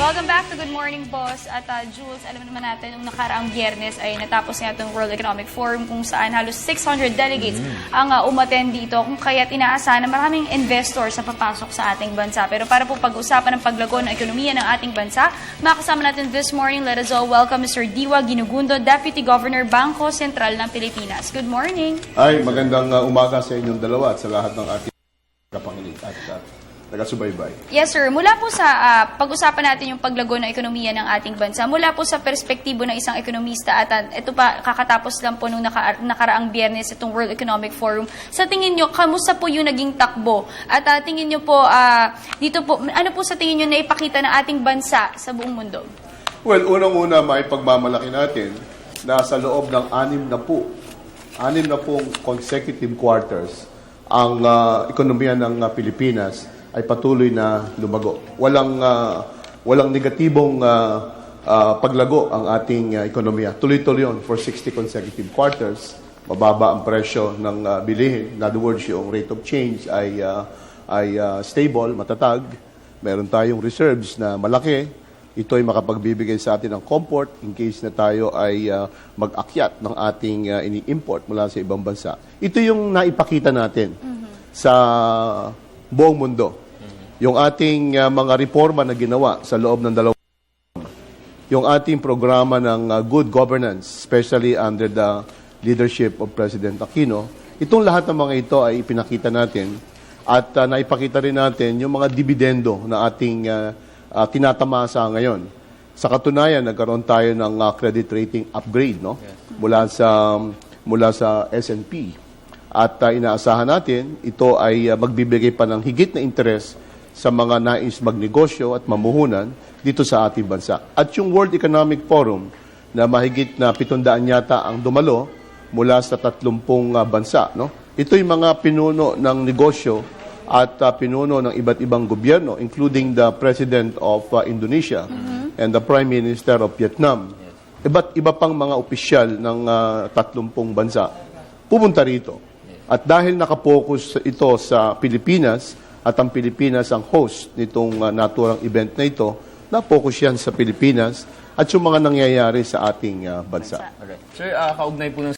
Welcome back to Good Morning Boss. At Jules, alam naman natin, nung nakaraang Biyernes ay natapos nga itong World Economic Forum kung saan halos 600 delegates ang umattend dito. Kung kaya't inaasahan na maraming investors na papasok sa ating bansa. Pero para po pag-usapan ng paglago ng ekonomiya ng ating bansa, makasama natin this morning, let us all welcome Mr. Diwa Ginugundo, Deputy Governor, Bangko Sentral ng Pilipinas. Good morning. Ay, magandang umaga sa inyong dalawa at sa lahat ng ating kapanginig at taga-subaybay. Yes, sir. Mula po sa pag-usapan natin yung paglago ng ekonomiya ng ating bansa, mula po sa perspektibo ng isang ekonomista at ito pa, kakatapos lang po nung nakaraang Biyernes itong World Economic Forum, sa tingin nyo, kamusta po yung naging takbo? At tingin nyo po, dito po, ano po sa tingin nyo na ipakita ng ating bansa sa buong mundo? Well, unang-una, may pagmamalaki natin na sa loob ng 60 consecutive quarters, ang ekonomiya ng Pilipinas ay patuloy na lumago. Walang negatibong paglago ang ating ekonomiya. Tuloy-tuloy yun for 60 consecutive quarters. Mababa ang presyo ng bilihin. In other words, yung rate of change ay stable, matatag. Meron tayong reserves na malaki. Ito ay makapagbibigay sa atin ng comfort in case na tayo ay mag-akyat ng ating ini-import mula sa ibang bansa. Ito yung naipakita natin sa buong mundo. Yung ating mga reforma na ginawa sa loob ng dalawang yung ating programa ng good governance, especially under the leadership of President Aquino, itong lahat ng mga ito ay ipinakita natin at naipakita rin natin yung mga dividendo na ating tinatamasa ngayon. Sa katunayan, nagkaroon tayo ng credit rating upgrade, no? Mula sa S&P. At inaasahan natin, ito ay magbibigay pa ng higit na interes sa mga nais magnegosyo at mamuhunan dito sa ating bansa. At yung World Economic Forum na mahigit na 700 yata ang dumalo mula sa 30 bansa. No? Ito yung mga pinuno ng negosyo at pinuno ng iba't ibang gobyerno, including the President of Indonesia and the Prime Minister of Vietnam. Iba't iba pang mga opisyal ng 30 bansa pumunta rito. At dahil nakapokus ito sa Pilipinas, at ang Pilipinas ang host nitong naturang event na ito, na-focus yan sa Pilipinas at yung mga nangyayari sa ating bansa. Okay. Sir, kaugnay po ng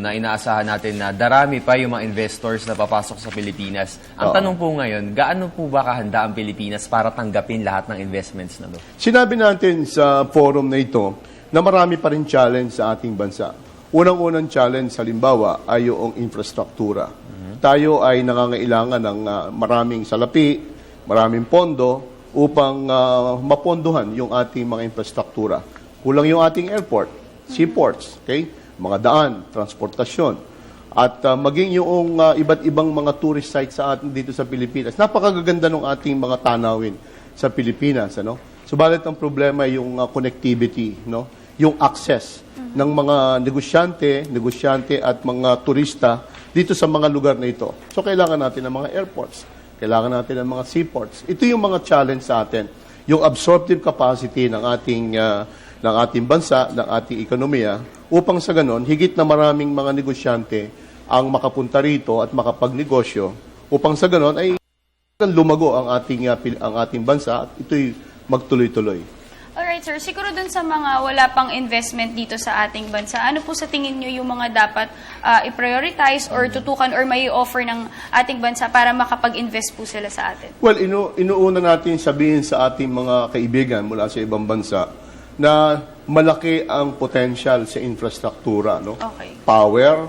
na inaasahan natin na darami pa yung mga investors na papasok sa Pilipinas. Ang tanong po ngayon, gaano po ba kahanda ang Pilipinas para tanggapin lahat ng investments na doon? Sinabi natin sa forum na ito na marami pa rin challenge sa ating bansa. Unang-unang challenge, halimbawa, ay yung infrastruktura. Tayo ay nangangailangan ng maraming salapi, maraming pondo upang mapondohan yung ating mga infrastruktura. Kulang yung ating airport, seaports, okay? Mga daan, transportasyon, at maging yung iba't ibang mga tourist sites sa atin dito sa Pilipinas. Napakaganda ng ating mga tanawin sa Pilipinas, ano? Subalit ang problema ay yung connectivity, no? Yung access ng mga negosyante at mga turista dito sa mga lugar na ito. So, kailangan natin ng mga airports. Kailangan natin ng mga seaports. Ito yung mga challenge sa atin. Yung absorptive capacity ng ating bansa, ng ating ekonomiya, upang sa ganon, higit na maraming mga negosyante ang makapunta rito at makapagnegosyo, upang sa ganon ay lumago ang ating bansa at ito'y magtuloy-tuloy. Alright, sir. Siguro dun sa mga wala pang investment dito sa ating bansa, ano po sa tingin nyo yung mga dapat i-prioritize or tutukan or may offer ng ating bansa para makapag-invest po sila sa atin? Well, inuuna natin sabihin sa ating mga kaibigan mula sa ibang bansa na malaki ang potential sa infrastruktura. No? Okay. Power,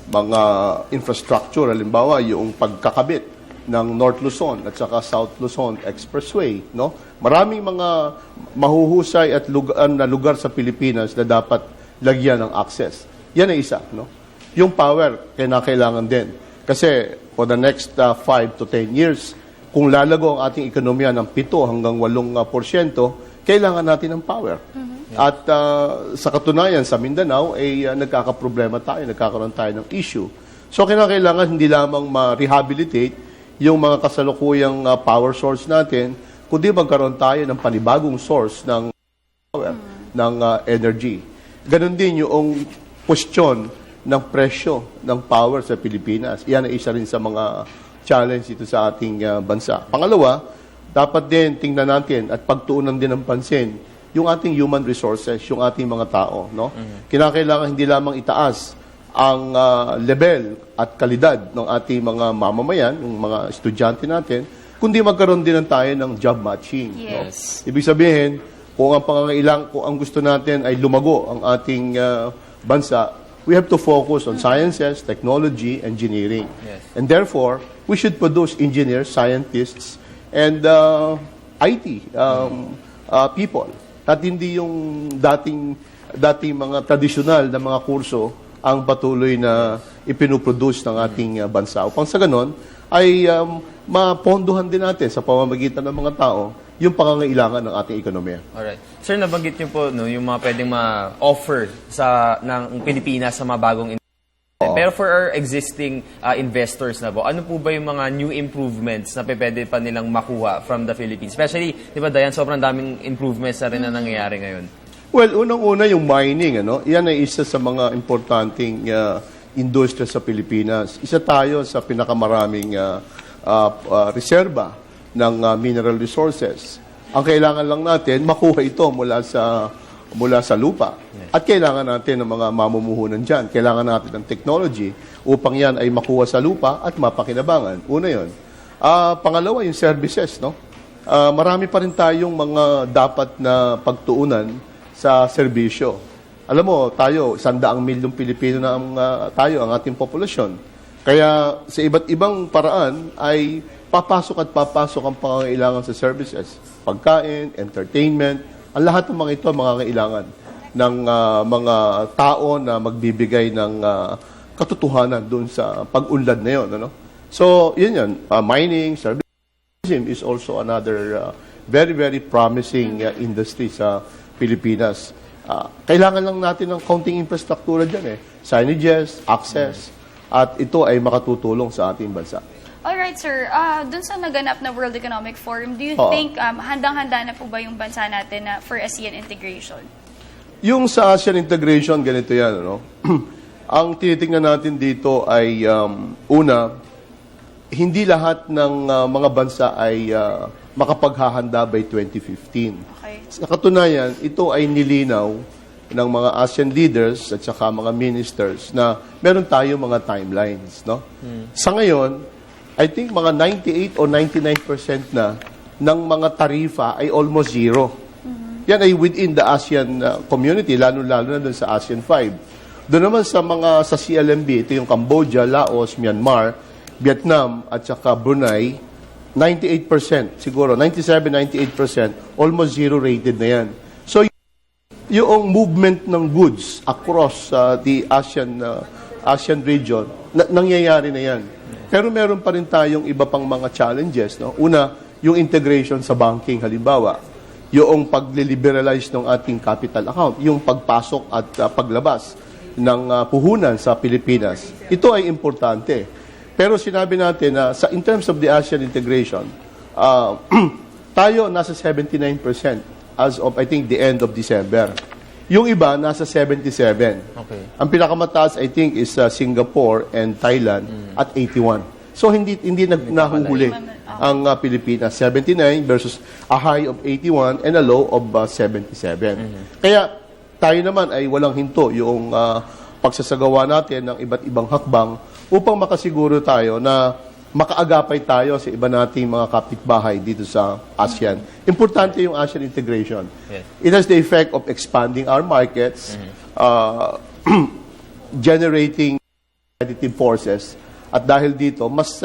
mga infrastructure, halimbawa yung pagkakabit ng North Luzon at saka South Luzon Expressway, no? Maraming mga mahuhusay at lugar sa Pilipinas na dapat lagyan ng access. Yan ay isa, no? Yung power, kailangan din. Kasi for the next 5 to 10 years, kung lalago ang ating ekonomiya ng 7 hanggang 8%, kailangan natin ng power. At sa katunayan, sa Mindanao, ay nagkakaproblema tayo, nagkakaroon tayo ng issue. So, kailangan hindi lamang ma-rehabilitate yung mga kasalukuyang power source natin, kundi magkaroon tayo ng panibagong source ng power, ng energy. Ganon din yung question ng presyo ng power sa Pilipinas. Yan ay isa rin sa mga challenge ito sa ating bansa. Pangalawa, dapat din tingnan natin at pagtuunan din ng pansin yung ating human resources, yung ating mga tao. No? Kinakailangan hindi lamang itaas ang level at kalidad ng ating mga mamamayan, yung mga estudyante natin, kundi magkaroon din tayo ng job matching. Yes. No? Ibig sabihin, kung ang gusto natin ay lumago ang ating bansa, we have to focus on sciences, technology, engineering. Yes. And therefore, we should produce engineers, scientists, and IT people. At hindi yung dating mga tradisyonal na mga kurso ang patuloy na ipinuproduce ng ating bansa. Upang sa ganon, ay mapondohan din natin sa pamamagitan ng mga tao yung pangangailangan ng ating ekonomiya. Alright. Sir, nabanggit niyo po no, yung mga pwedeng ma-offer ng Pilipinas sa mga bagong Pero for our existing investors na po, ano po ba yung mga new improvements na pwede pa nilang makuha from the Philippines? Especially, di ba, Dayan, sobrang daming improvements na rin na nangyayari ngayon. Well, unang-una yung mining, yan ay isa sa mga importanteng industriya sa Pilipinas. Isa tayo sa pinakamaraming reserba ng mineral resources. Ang kailangan lang natin, makuha ito mula sa lupa. At kailangan natin ng mga mamumuhunan dyan. Kailangan natin ng technology upang yan ay makuha sa lupa at mapakinabangan. Una yun. Pangalawa, yung services. No? Marami pa rin tayong mga dapat na pagtuunan sa serbisyo. Alam mo, tayo, 100 milyong Pilipino na ang ating populasyon. Kaya sa iba't ibang paraan ay papasok ang pangangailangan sa services. Pagkain, entertainment, ang lahat ng mga ito mga kailangan ng mga tao na magbibigay ng katotohanan doon sa pag-unlad na yun. Ano? So, yun. Mining, service is also another very, very promising industry sa Pilipinas. Kailangan lang natin ng counting infrastruktura dyan. Signages, access, at ito ay makatutulong sa ating bansa. Alright, sir. Dun sa naganap na World Economic Forum, do you think handang-handa na po ba yung bansa natin for ASEAN integration? Yung sa ASEAN integration, ganito yan. Ano? Ang tinitingnan natin dito ay, una, hindi lahat ng mga bansa ay makapaghahanda by 2015. Okay. Sa katunayan, ito ay nilinaw ng mga ASEAN leaders at saka mga ministers na meron tayo mga timelines. No? Sa ngayon, I think mga 98 o 99% na ng mga tarifa ay almost zero. Yan ay within the ASEAN community, lalo-lalo na dun sa ASEAN 5. Doon naman sa CLMV, ito yung Cambodia, Laos, Myanmar, Vietnam, at saka Brunei, 98%, siguro, 97-98%, almost zero rated na yan. So, yung movement ng goods across the ASEAN region, nangyayari na yan. Pero meron pa rin tayong iba pang mga challenges. No? Una, yung integration sa banking, halimbawa. Yung pag-liberalize ng ating capital account. Yung pagpasok at paglabas ng puhunan sa Pilipinas. Ito ay importante. Pero sinabi natin na in terms of the ASEAN integration, tayo nasa 79% as of, I think, the end of December. Yung iba, nasa 77. Okay. Ang pinakamataas, I think, is Singapore and Thailand at 81. So, hindi nahuhuli ang Pilipinas. 79 versus a high of 81 and a low of 77. Kaya, tayo naman ay walang hinto yung pagsasagawa natin ng iba't ibang hakbang upang makasiguro tayo na makaagapay tayo sa iba nating mga kapitbahay dito sa ASEAN. Importante yung ASEAN integration. Yes. It has the effect of expanding our markets, generating competitive forces, at dahil dito, mas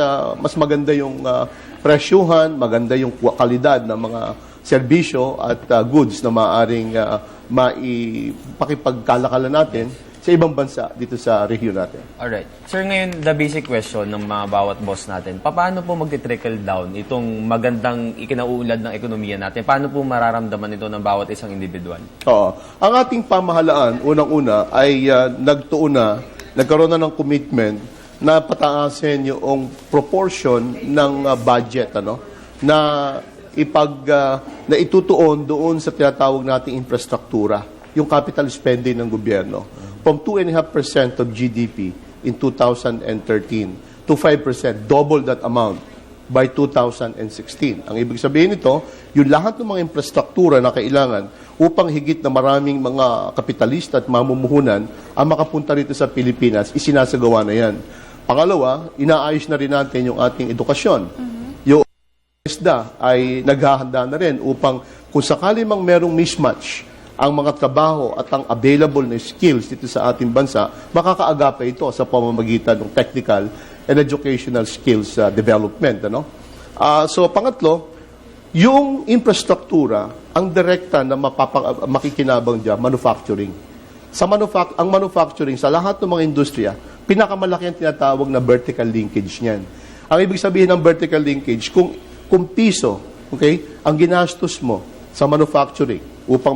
maganda yung presyuhan, maganda yung kalidad ng mga serbisyo at goods na maaaring maipakipagkalakalan natin sa ibang bansa dito sa rehiyon natin. Alright. Sir, ngayon, the basic question ng mga bawat boss natin, paano po magti-trickle down itong magandang ikinauunlad ng ekonomiya natin? Paano po mararamdaman ito ng bawat isang individual? Oo. Ang ating pamahalaan, unang-una, ay nagkaroon na ng commitment na pataasin yung proportion ng budget na itutuon doon sa tinatawag nating infrastruktura, yung capital spending ng gobyerno. From 2.5% of GDP in 2013 to 5%, double that amount by 2016. Ang ibig sabihin nito, yung lahat ng mga infrastruktura na kailangan upang higit na maraming mga kapitalista at mamumuhunan ang makapunta rito sa Pilipinas, isinasagawa na yan. Pangalawa, inaayos na rin natin yung ating edukasyon. Yung ISDA ay naghahanda na rin upang kung sakali mang merong mismatch ang mga trabaho at ang available na skills dito sa ating bansa, makakaagapay ito sa pamamagitan ng technical and educational skills development. Ano? So, pangatlo, yung infrastruktura, ang direkta na makikinabang dyan, manufacturing. Ang manufacturing, sa lahat ng mga industriya, pinakamalaki ang tinatawag na vertical linkage niyan. Ang ibig sabihin ng vertical linkage, kung piso, okay, ang ginastos mo sa manufacturing upang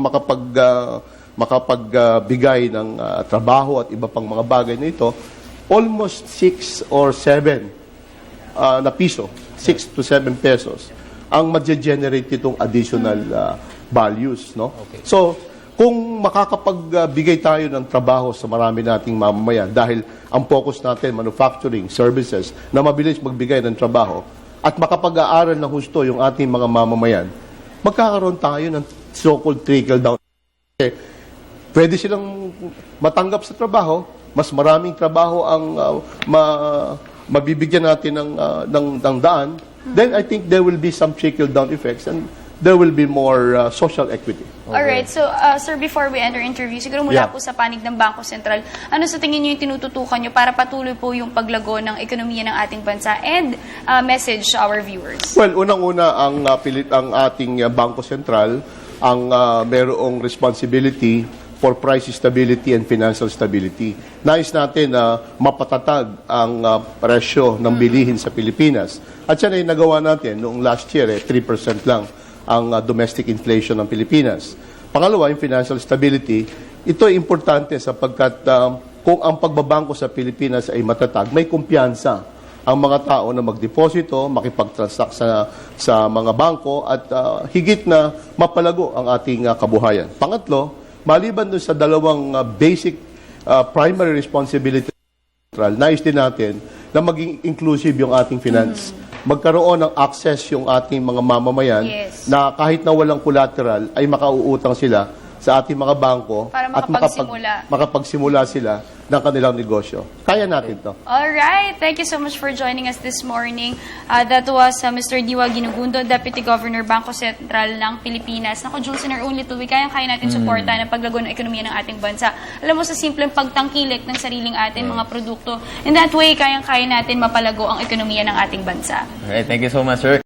makapagbigay ng trabaho at iba pang mga bagay na ito, almost 6 or 7 na piso, 6 to 7 pesos, ang magge-generate itong additional values. No? Okay. So, kung makakapagbigay tayo ng trabaho sa marami nating mamamayan, dahil ang focus natin, manufacturing, services, na mabilis magbigay ng trabaho, at makapag-aaral ng husto yung ating mga mamamayan, magkakaroon tayo ng so-called trickle-down. Pwede silang matanggap sa trabaho, mas maraming trabaho ang mabibigyan natin ng daan, then I think there will be some trickle-down effects and there will be more social equity. Alright, so sir, before we end our interview, siguro mula Yeah. po sa panig ng Bangko Sentral, ano sa tingin niyo yung tinututukan niyo para patuloy po yung paglago ng ekonomiya ng ating bansa and message to our viewers? Well, unang-una ang ating Bangko Sentral ang mayroong responsibility for price stability and financial stability. Nais natin na mapatatag ang presyo ng bilihin sa Pilipinas. At yan ay nagawa natin noong last year, 3% lang ang domestic inflation ng Pilipinas. Pangalawa, yung financial stability, ito ay importante sapagkat kung ang pagbabangko sa Pilipinas ay matatag, may kumpiyansa ang mga tao na magdeposito, makipag-transact sa mga bangko at higit na mapalago ang ating kabuhayan. Pangatlo, maliban dun sa dalawang basic primary responsibility, nais din natin na maging inclusive yung ating finance. Magkaroon ng access yung ating mga mamamayan Yes. na kahit na walang collateral ay makauutang sila sa ating mga bangko Para at makapagsimula sila ng kanilang negosyo. Kaya natin to. Alright, thank you so much for joining us this morning. That was Mr. Diwa Ginugundo, Deputy Governor, Bangko Sentral ng Pilipinas. Naku, Jules, in our own little way, kaya natin suporta ng paglago ng ekonomiya ng ating bansa. Alam mo, sa simpleng pagtangkilik ng sariling ating mga produkto, in that way, kaya natin mapalago ang ekonomiya ng ating bansa. Alright, thank you so much, sir.